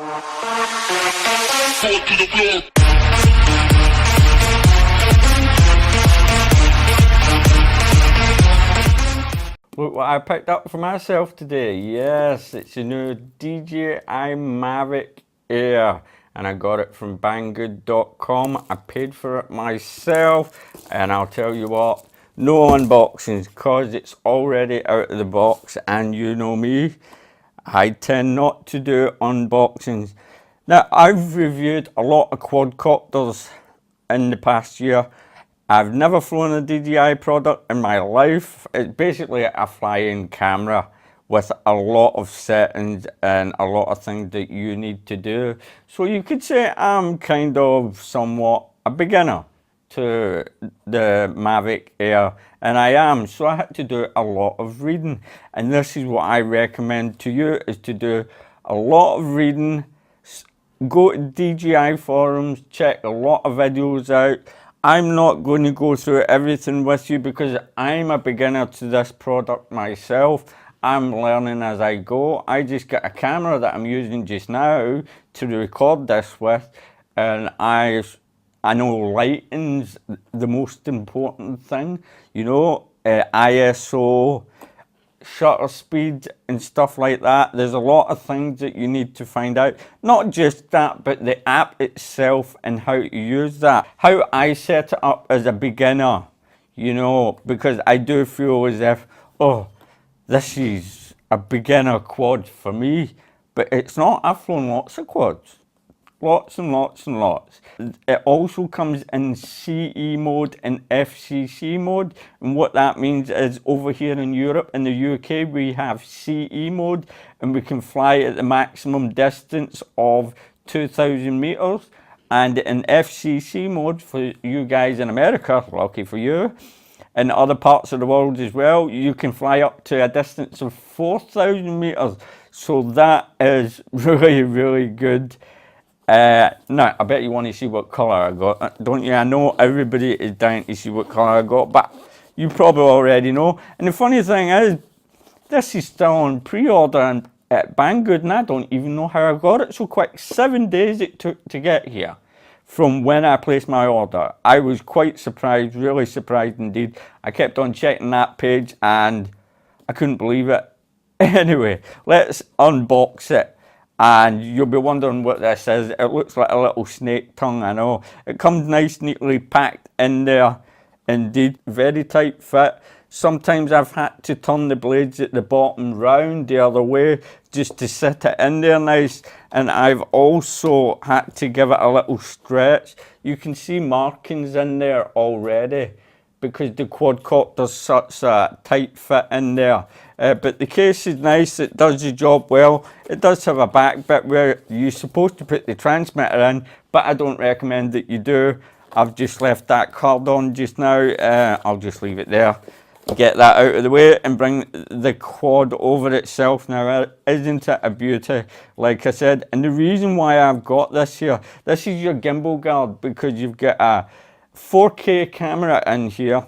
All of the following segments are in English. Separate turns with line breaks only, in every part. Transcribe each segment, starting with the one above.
Look what I picked up for myself today. Yes, it's a new DJI Mavic Air, and I got it from banggood.com. I paid for it myself, and I'll tell you what, no unboxings, because it's already out of the box, and you know me, I tend not to do unboxings. Now, I've reviewed a lot of quadcopters in the past year. I've never flown a DJI product in my life. It's basically a flying camera with a lot of settings and a lot of things that you need to do. So you could say I'm kind of somewhat a beginner to the Mavic Air, and I am, so I had to do a lot of reading, and this is what I recommend to you, is to do a lot of reading. Go to DJI forums, check a lot of videos out. I'm not going to go through everything with you because I'm a beginner to this product myself. I'm learning as I go. I just got a camera that I'm using just now to record this with, and I know lighting's the most important thing, you know, ISO, shutter speed and stuff like that. There's a lot of things that you need to find out. Not just that, but the app itself and how to use that. How I set it up as a beginner, you know, because I do feel as if, oh, this is a beginner quad for me, but it's not. I've flown lots of quads. Lots and lots and lots. It also comes in CE mode and FCC mode, and what that means is over here in Europe and the UK we have CE mode, and we can fly at the maximum distance of 2,000 meters, and in FCC mode for you guys in America, lucky for you, in other parts of the world as well, you can fly up to a distance of 4,000 meters. So that is really, really good. Now, I bet you want to see what colour I got, don't you? I know everybody is dying to see what colour I got, but you probably already know. And the funny thing is, this is still on pre-order at Banggood, and I don't even know how I got it so quick. 7 days it took to get here from when I placed my order. I was quite surprised, really surprised indeed. I kept on checking that page and I couldn't believe it. Anyway, let's unbox it. And you'll be wondering what this is. It looks like a little snake tongue, I know. It comes nice, neatly packed in there. Indeed, very tight fit. Sometimes I've had to turn the blades at the bottom round the other way just to sit it in there nice. And I've also had to give it a little stretch. You can see markings in there already because the quadcopter's such a tight fit in there. But the case is nice, it does the job well. It does have a back bit where you're supposed to put the transmitter in, but I don't recommend that you do. I've just left that card on just now. I'll just leave it there. Get that out of the way and bring the quad over itself. Now, isn't it a beauty, like I said? And the reason why I've got this here, this is your gimbal guard, because you've got a 4K camera in here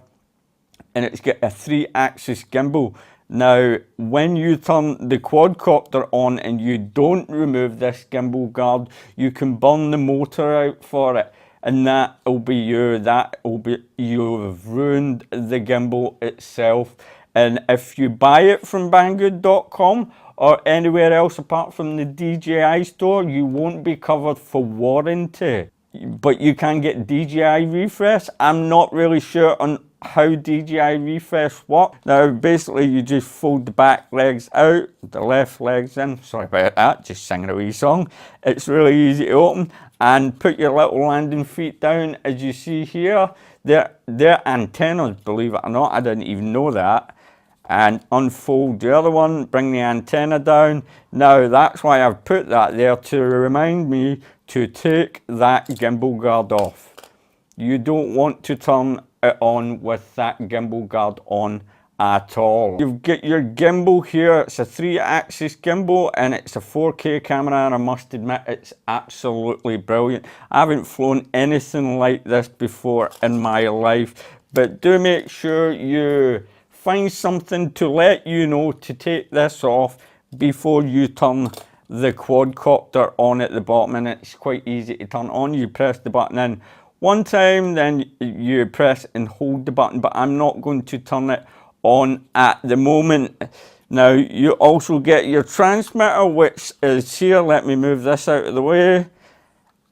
and it's got a 3-axis gimbal. Now, when you turn the quadcopter on and you don't remove this gimbal guard, you can burn the motor out for it, and that will be you. That will be, you've ruined the gimbal itself. And if you buy it from banggood.com or anywhere else apart from the DJI store, you won't be covered for warranty. But you can get DJI refresh. I'm not really sure on how DJI refresh works. Now, basically, you just fold the back legs out, the left legs in. Sorry about that, just singing a wee song. It's really easy to open, and put your little landing feet down. As you see here, they're antennas, believe it or not. I didn't even know that. And unfold the other one, bring the antenna down. Now, that's why I've put that there, to remind me to take that gimbal guard off. You don't want to turn it on with that gimbal guard on at all. You've got your gimbal here. It's a 3-axis gimbal and it's a 4K camera, and I must admit it's absolutely brilliant. I haven't flown anything like this before in my life, but do make sure you find something to let you know to take this off before you turn the quadcopter on at the bottom, and it's quite easy to turn on. You press the button in one time, then you press and hold the button, but I'm not going to turn it on at the moment. Now you also get your transmitter, which is here. Let me move this out of the way.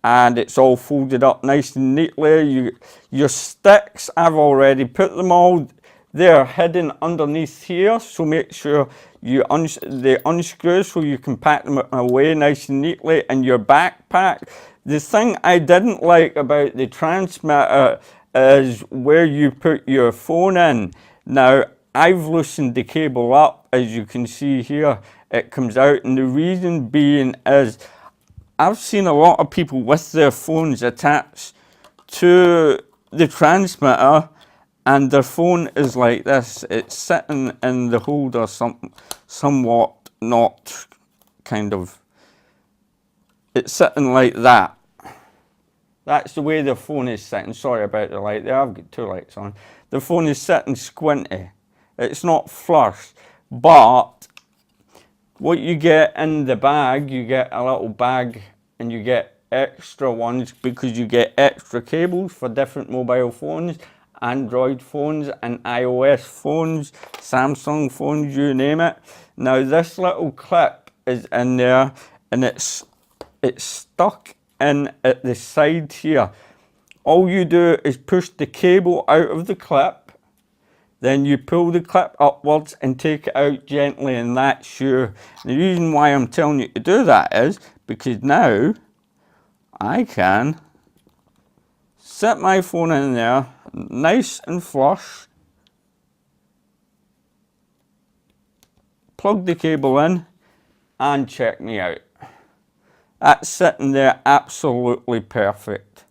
And it's all folded up nice and neatly. Your sticks, I've already put them all. They're hidden underneath here, so make sure they unscrew so you can pack them away nice and neatly in your backpack. The thing I didn't like about the transmitter is where you put your phone in. Now, I've loosened the cable up, as you can see here. It comes out, and the reason being is I've seen a lot of people with their phones attached to the transmitter, and their phone is like this. It's sitting in the holder somewhat, not kind of, it's sitting like that. That's the way the phone is sitting. Sorry about the light there, I've got two lights on. The phone is sitting squinty. It's not flush, but what you get in the bag, you get a little bag, and you get extra ones because you get extra cables for different mobile phones, Android phones and iOS phones, Samsung phones, you name it. Now this little clip is in there, and it's stuck in at the side here. All you do is push the cable out of the clip, then you pull the clip upwards and take it out gently, and that's your... The reason why I'm telling you to do that is because now I can set my phone in there nice and flush, plug the cable in, and check me out. That's sitting there absolutely perfect.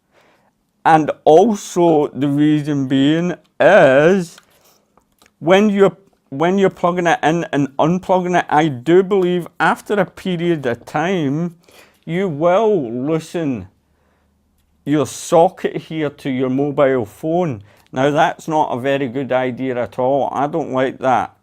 And also the reason being is when you're plugging it in and unplugging it, I do believe after a period of time, you will loosen your socket here to your mobile phone. Now that's not a very good idea at all. I don't like that.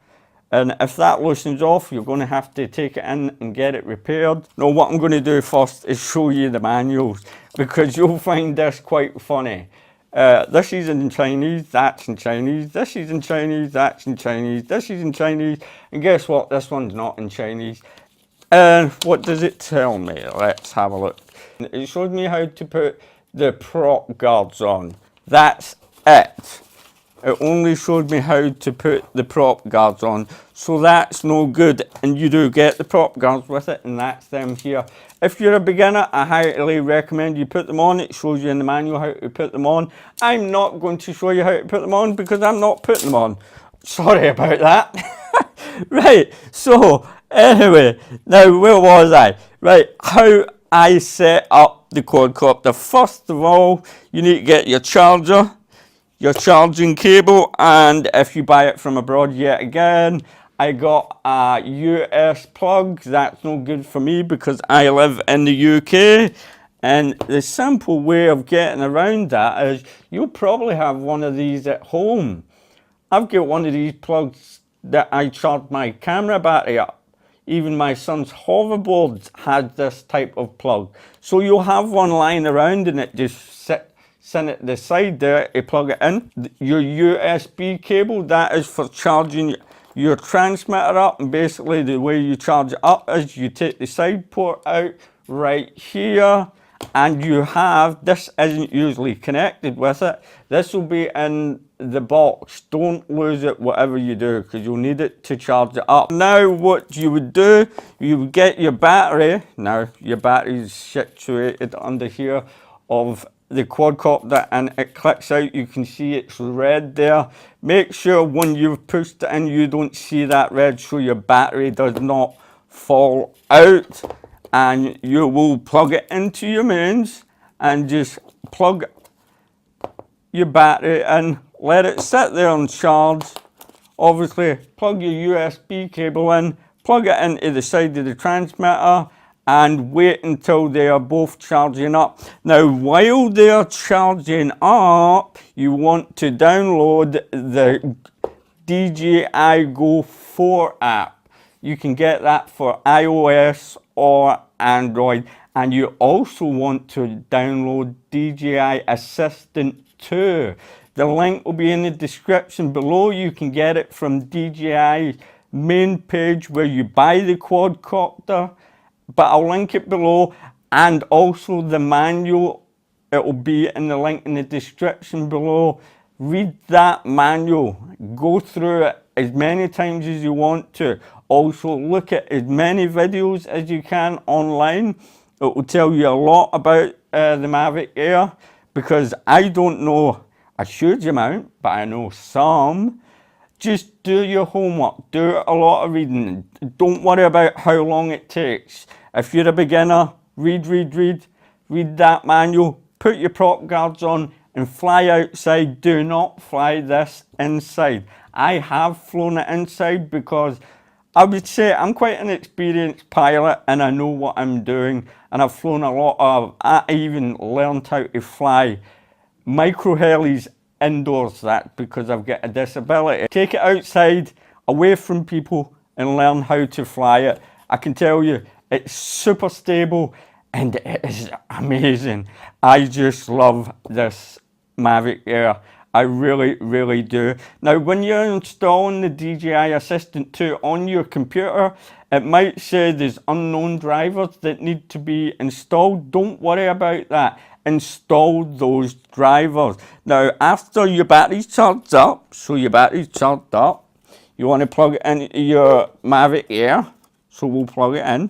And if that loosens off, you're going to have to take it in and get it repaired. Now what I'm going to do first is show you the manuals, because you'll find this quite funny. This is in Chinese, that's in Chinese, this is in Chinese, that's in Chinese, this is in Chinese, and guess what, this one's not in Chinese. And what does it tell me? Let's have a look. It showed me how to put the prop guards on. That's it. It only showed me how to put the prop guards on, so that's no good. And you do get the prop guards with it, and that's them here. If you're a beginner, I highly recommend you put them on. It shows you in the manual how to put them on. I'm not going to show you how to put them on because I'm not putting them on. Sorry about that. Right, so anyway, now where was I? Right, how I set up the quadcopter. First of all, you need to get your charger, your charging cable, and if you buy it from abroad, yet again, I got a US plug. That's no good for me because I live in the UK, and the simple way of getting around that is you'll probably have one of these at home. I've got one of these plugs that I charge my camera battery up. Even my son's hoverboard has this type of plug. So you'll have one lying around and it just sits at the side there to plug it in. Your USB cable, that is for charging your transmitter up, and basically the way you charge it up is you take the side port out right here, and you have, this isn't usually connected with it, this will be in the box. Don't lose it whatever you do, because you'll need it to charge it up. Now what you would do, you would get your battery. Now your battery is situated under here of the quadcopter, and it clicks out. You can see it's red there. Make sure when you've pushed it in you don't see that red, so your battery does not fall out. And you will plug it into your mains and just plug your battery in, let it sit there and charge. Obviously plug your USB cable in, plug it into the side of the transmitter, and wait until they are both charging up. Now while they are charging up, you want to download the DJI Go 4 app. You can get that for iOS or Android, and you also want to download DJI Assistant 2. The link will be in the description below. You can get it from DJI's main page where you buy the quadcopter, but I'll link it below, and also the manual. It will be in the link in the description below. Read that manual, go through it as many times as you want to. Also look at as many videos as you can online. It will tell you a lot about the Mavic Air, because I don't know a huge amount, but I know some. Just do your homework, do a lot of reading. Don't worry about how long it takes. If you're a beginner, read that manual, put your prop guards on and fly outside. Do not fly this inside. I have flown it inside because I would say I'm quite an experienced pilot and I know what I'm doing, and I've flown a lot of, I even learned how to fly micro helis indoors, that because I've got a disability. Take it outside, away from people, and learn how to fly it. I can tell you, it's super stable and it is amazing. I just love this Mavic Air. I really do. Now, when you're installing the DJI Assistant 2 on your computer, it might say there's unknown drivers that need to be installed. Don't worry about that. Install those drivers. Now, after your battery's charged up, so your battery's charged up, you want to plug it into your Mavic Air. So we'll plug it in.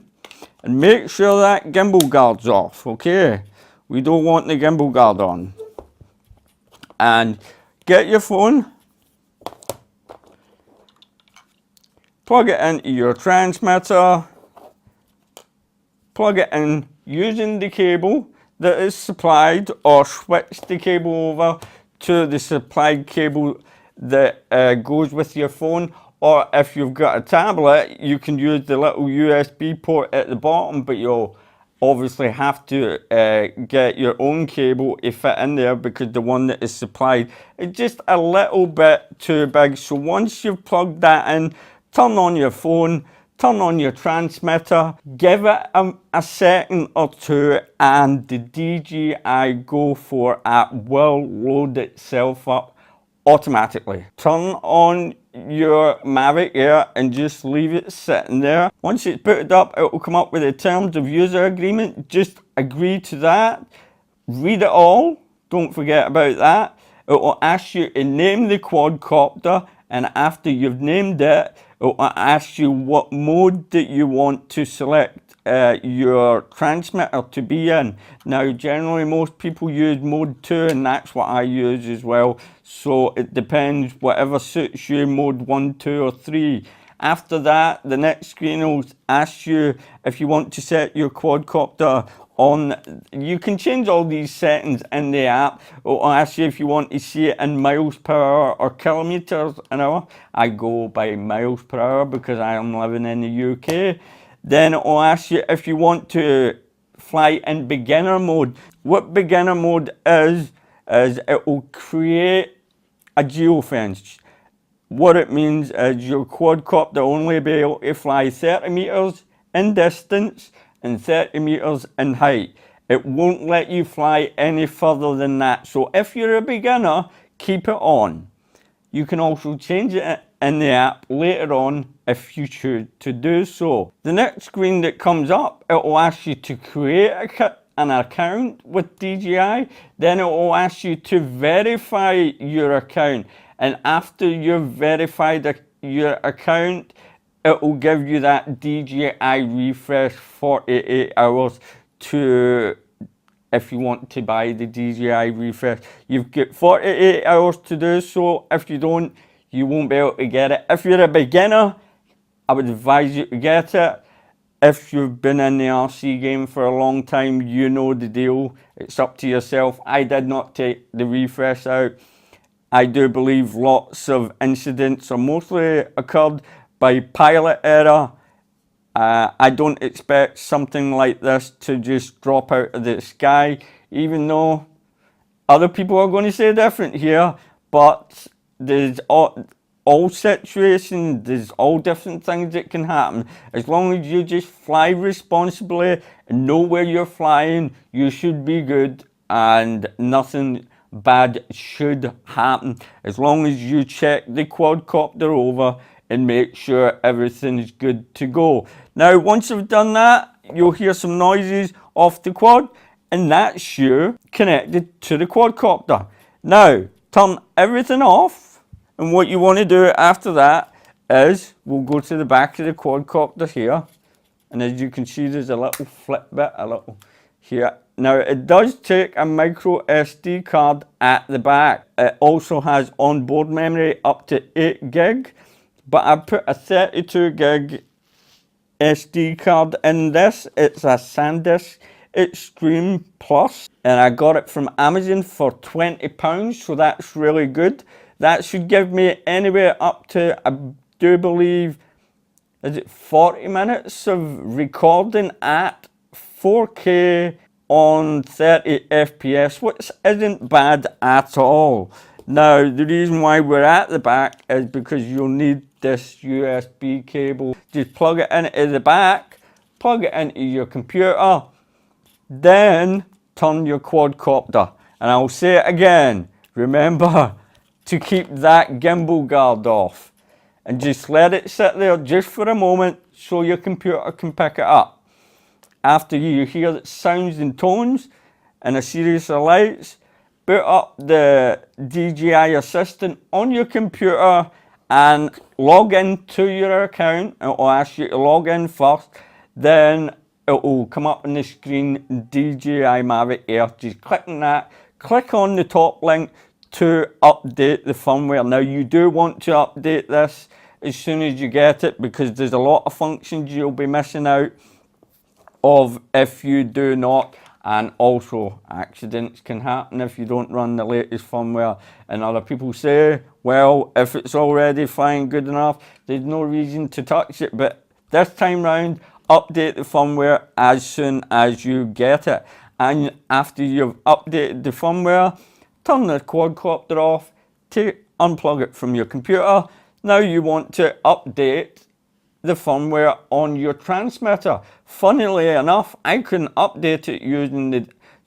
And make sure that gimbal guard's off, okay? We don't want the gimbal guard on. And get your phone, plug it into your transmitter, plug it in using the cable that is supplied, or switch the cable over to the supplied cable that goes with your phone. Or if you've got a tablet, you can use the little USB port at the bottom, but you'll obviously have to get your own cable to fit in there, because the one that is supplied is just a little bit too big. So once you've plugged that in, turn on your phone, turn on your transmitter, give it a second or two, and the DJI Go 4 app will load itself up automatically. Turn on your Mavic Air and just leave it sitting there. Once it's booted up, it will come up with a terms of user agreement. Just agree to that. Read it all. Don't forget about that. It will ask you to name the quadcopter, and after you've named it, it will ask you what mode that you want to select your transmitter to be in. Now, generally most people use mode 2, and that's what I use as well. So it depends, whatever suits you, mode 1, 2 or 3. After that, the next screen will ask you if you want to set your quadcopter on. You can change all these settings in the app. It will ask you if you want to see it in miles per hour or kilometers an hour. I go by miles per hour because I am living in the UK. Then it will ask you if you want to fly in beginner mode. What beginner mode is it will create a geofence. What it means is your quadcopter will only be able to fly 30 meters in distance and 30 meters in height. It won't let you fly any further than that. So if you're a beginner, keep it on. You can also change it in the app later on if you choose to do so. The next screen that comes up, it will ask you to create an account with DJI. Then it will ask you to verify your account. And after you've verified your account, it will give you that DJI refresh 48 hours to, if you want to buy the DJI refresh. You've got 48 hours to do so. If you don't, you won't be able to get it. If you're a beginner, I would advise you to get it. If you've been in the RC game for a long time, you know the deal. It's up to yourself. I did not take the refresh out. I do believe lots of incidents are mostly occurred by pilot error. I don't expect something like this to just drop out of the sky, even though other people are going to say different here. But all situations, there's all different things that can happen. As long as you just fly responsibly and know where you're flying, you should be good and nothing bad should happen. As long as you check the quadcopter over and make sure everything's good to go. Now, once you've done that, you'll hear some noises off the quad, and that's you connected to the quadcopter. Now, turn everything off, and what you want to do after that is we'll go to the back of the quadcopter here, and as you can see, there's a little flip bit, a little here. Now, it does take a micro SD card at the back. It also has onboard memory up to 8 gig, but I put a 32 gig SD card in this. It's a SanDisk Extreme Plus, and I got it from Amazon for £20, so that's really good. That should give me anywhere up to, I do believe, is it 40 minutes of recording at 4K on 30 FPS, which isn't bad at all. Now, the reason why we're at the back is because you'll need this USB cable. Just plug it into the back, plug it into your computer, then turn your quadcopter. And I'll say it again, remember to keep that gimbal guard off. And just let it sit there just for a moment so your computer can pick it up. After you hear the sounds and tones and a series of lights, boot up the DJI Assistant on your computer and log into your account. It will ask you to log in first, then it will come up on the screen DJI Mavic Air. Just click on that, click on the top link to update the firmware. Now, you do want to update this as soon as you get it because there's a lot of functions you'll be missing out of if you do not, and also accidents can happen if you don't run the latest firmware. And other people say, well, if it's already flying good enough, there's no reason to touch it. But this time round, update the firmware as soon as you get it. And after you've updated the firmware, turn the quadcopter off, unplug it from your computer. Now you want to update the firmware on your transmitter. Funnily enough, I couldn't update it using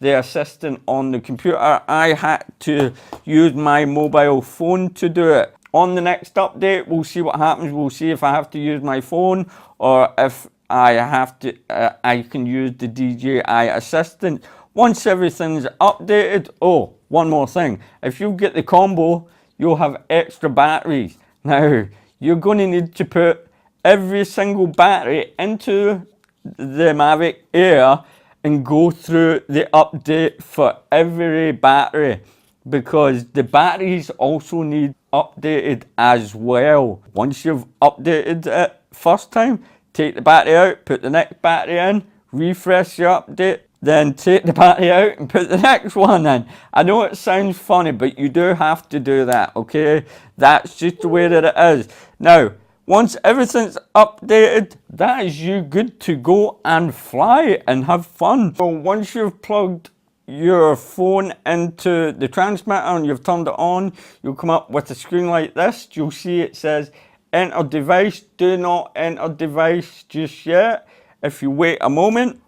the assistant on the computer. I had to use my mobile phone to do it. On the next update, we'll see what happens. We'll see if I have to use my phone or if I have to. I can use the DJI Assistant. Once everything's updated, oh, one more thing. If you get the combo, you'll have extra batteries. Now, you're going to need to put every single battery into the Mavic Air and go through the update for every battery because the batteries also need updated as well. Once you've updated it first time, take the battery out, put the next battery in, refresh your update, then take the battery out and put the next one in. I know it sounds funny, but you do have to do that, okay? That's just the way that it is. Now, once everything's updated, that is you good to go and fly and have fun. So once you've plugged your phone into the transmitter and you've turned it on, you'll come up with a screen like this. You'll see it says enter device. Do not enter device just yet. If you wait a moment,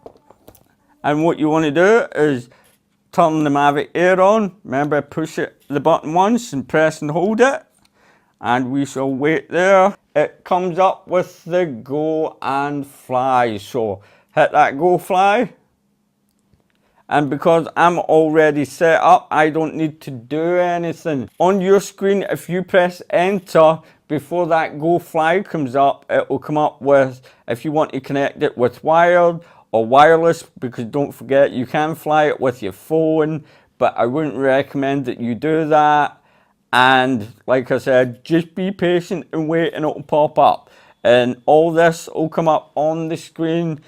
and what you want to do is turn the Mavic Air on. Remember, push the button once and press and hold it. And we shall wait there. It comes up with the go and fly. So hit that go fly. And because I'm already set up, I don't need to do anything. On your screen, if you press enter before that go fly comes up, it will come up with if you want to connect it with wired or wireless, because don't forget you can fly it with your phone, but I wouldn't recommend that you do that. And like I said, just be patient and wait and it'll pop up. And all this will come up on the screen.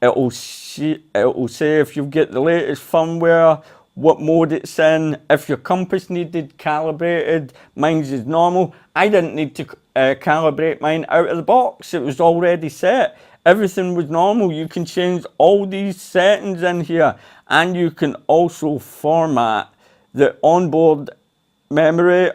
It will say if you get the latest firmware, what mode it's in, if your compass needed calibrated. Mine's is normal. I didn't need to calibrate mine out of the box. It was already set. Everything was normal. You can change all these settings in here, and you can also format the onboard memory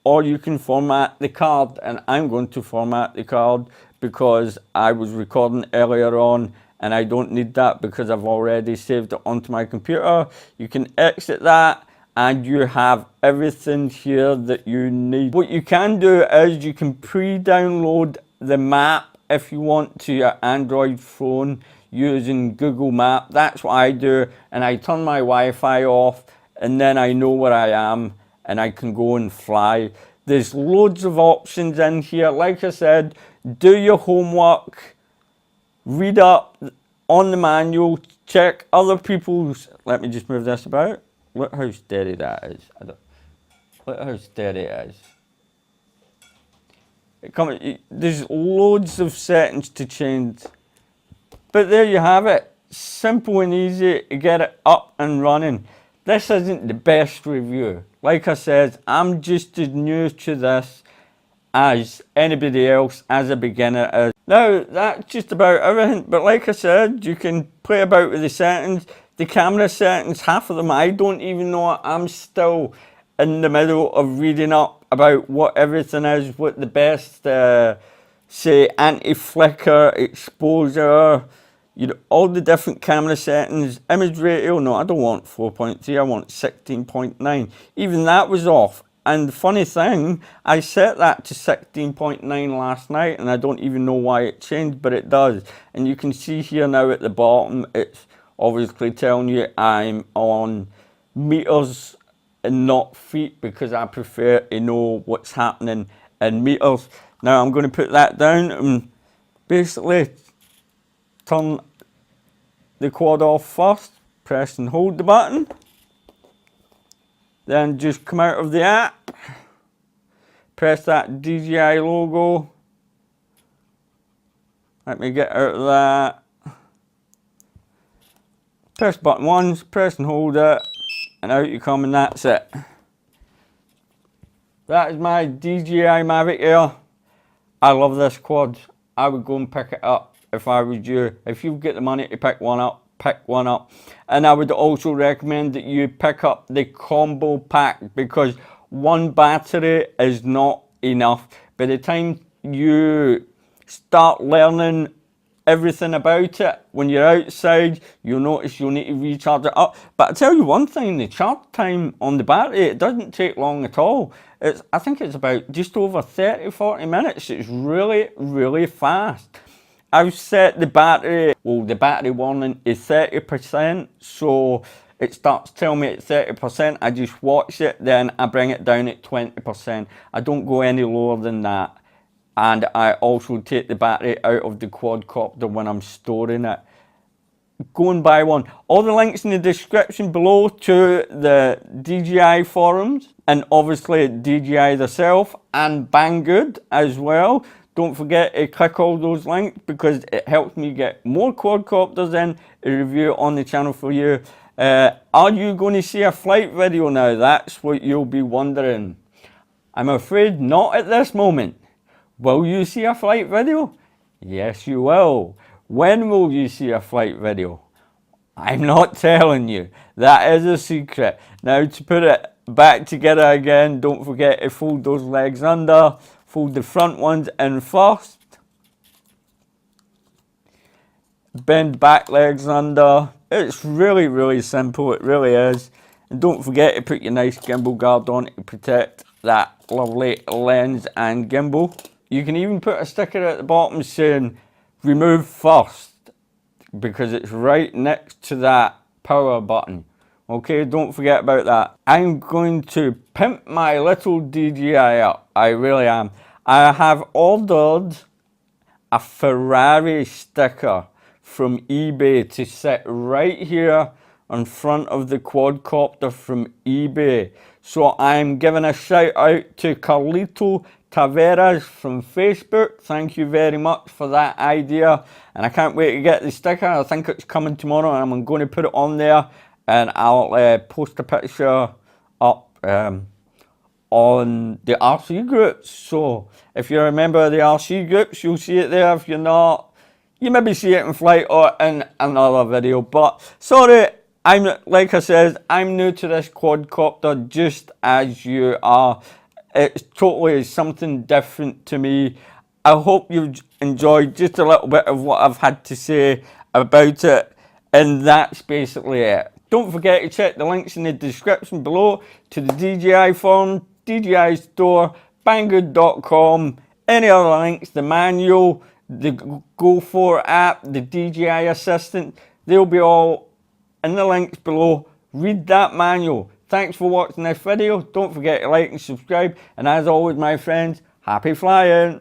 or you can format the card, and I'm going to format the card because I was recording earlier on and I don't need that because I've already saved it onto my computer. You can exit that and you have everything here that you need. What you can do is you can pre-download the map if you want to your Android phone using Google Map. That's what I do, and I turn my Wi-Fi off and then I know where I am and I can go and fly. There's loads of options in here. Like I said, do your homework, read up on the manual, check other people's. Let me just move this about. Look how steady that is. Look how steady it is. There's loads of settings to change. But there you have it. Simple and easy to get it up and running. This isn't the best review. Like I said, I'm just as new to this as anybody else, as a beginner is. Now, that's just about everything. But like I said, you can play about with the settings. The camera settings, half of them I don't even know. I'm still in the middle of reading up about what everything is, what the best, say, anti-flicker, exposure, you know, all the different camera settings. Image ratio, no, I don't want 4.3, I want 16.9. Even that was off. And the funny thing, I set that to 16.9 last night and I don't even know why it changed, but it does. And you can see here now at the bottom, it's obviously telling you I'm on meters and not feet because I prefer to know what's happening in meters. Now I'm going to put that down and basically turn the quad off first, press and hold the button. Then just come out of the app, press that DJI logo. Let me get out of that. Press button once, press and hold it, and out you come, and that's it. That is my DJI Mavic Air. I love this quad. I would go and pick it up if I was you. If you get the money to pick one up, pick one up. And I would also recommend that you pick up the combo pack because one battery is not enough. By the time you start learning everything about it, when you're outside, you'll notice you'll need to recharge it up. But I tell you one thing, the charge time on the battery, it doesn't take long at all. I think it's about just over 30-40 minutes. It's really, really fast. I've set the battery, well, the battery warning is 30%, so it starts telling me at 30%, I just watch it, then I bring it down at 20%. I don't go any lower than that. And I also take the battery out of the quadcopter when I'm storing it. Go and buy one. All the links in the description below to the DJI forums, and obviously DJI themselves, and Banggood as well. Don't forget to click all those links because it helps me get more quadcopters in a review on the channel for you. Are you going to see a flight video now? That's what you'll be wondering. I'm afraid not at this moment. Will you see a flight video? Yes, you will. When will you see a flight video? I'm not telling you. That is a secret. Now, to put it back together again, don't forget to fold those legs under. Fold the front ones in first. Bend back legs under. It's really, really simple. It really is. And don't forget to put your nice gimbal guard on to protect that lovely lens and gimbal. You can even put a sticker at the bottom saying remove first because it's right next to that power button. Okay, don't forget about that. I'm going to pimp my little DJI up. I really am. I have ordered a Ferrari sticker from eBay to sit right here in front of the quadcopter from eBay. So I'm giving a shout out to Carlito Taveras from Facebook. Thank you very much for that idea. And I can't wait to get the sticker. I think it's coming tomorrow and I'm going to put it on there. And I'll post a picture up on the RC groups. So if you're a member of the RC groups, you'll see it there. If you're not, you maybe see it in flight or in another video. But sorry, like I said, I'm new to this quadcopter just as you are. It's totally something different to me. I hope you've enjoyed just a little bit of what I've had to say about it, and that's basically it. Don't forget to check the links in the description below to the DJI forum, DJI store, banggood.com, any other links, the manual, the Go4 app, the DJI Assistant, they'll be all in the links below. Read that manual. Thanks for watching this video. Don't forget to like and subscribe. And as always, my friends, happy flying.